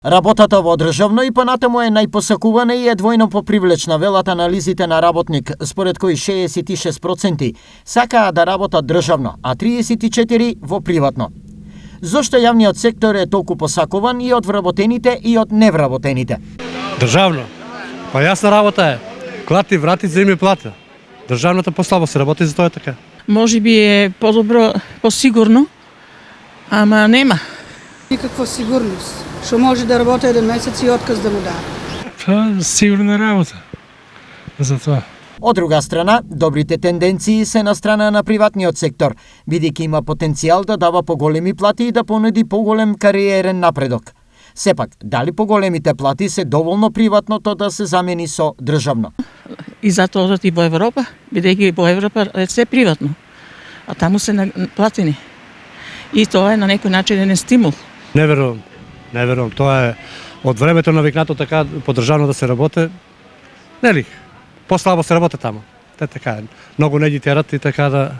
Работата во државно и понатаму е најпосакувана и е двојно попривлечна, велат анализите на Работник, според кои 66% сакаа да работат државно, а 34% во приватно. Зошто јавниот сектор е толку посакуван и од вработените и од невработените? Државно. Па јасна работа е. Клати, врати, земи плата. Државната послабо се работи, за тоа е така. Може би е подобро, посигурно, ама нема. Никаква сигурност. Што може да работи еден месец и отказ да му даде. Па, сигурна работа. За тоа. Од друга страна, добрите тенденции се на страна на приватниот сектор, бидејќи има потенцијал да дава поголеми плати и да понуди поголем кариерен напредок. Сепак, дали поголемите плати се доволно приватното да се замени со државно? И затоа одат и во Европа, бидејќи во Европа е се приватно, а таму се платени. И тоа е на некој начин еден стимул. Не верувам. Тоа е од времето навикнато така по државно да се работи. Нели? Послабо се работи таму. Те така е. Многу не ги терат и така да...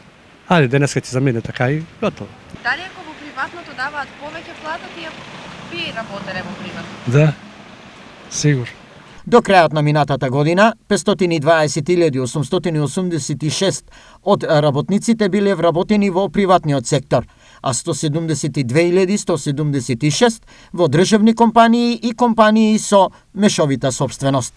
Ајде, денеска ќе замине така и готово. Дали ако во приватното даваат повеќе плата, тие би работеле во приватно? Да, сигур. До крајот на минатата година, 520.886 од работниците биле вработени во приватниот сектор, а 172.176 во државни компании и компании со мешовита сопственост.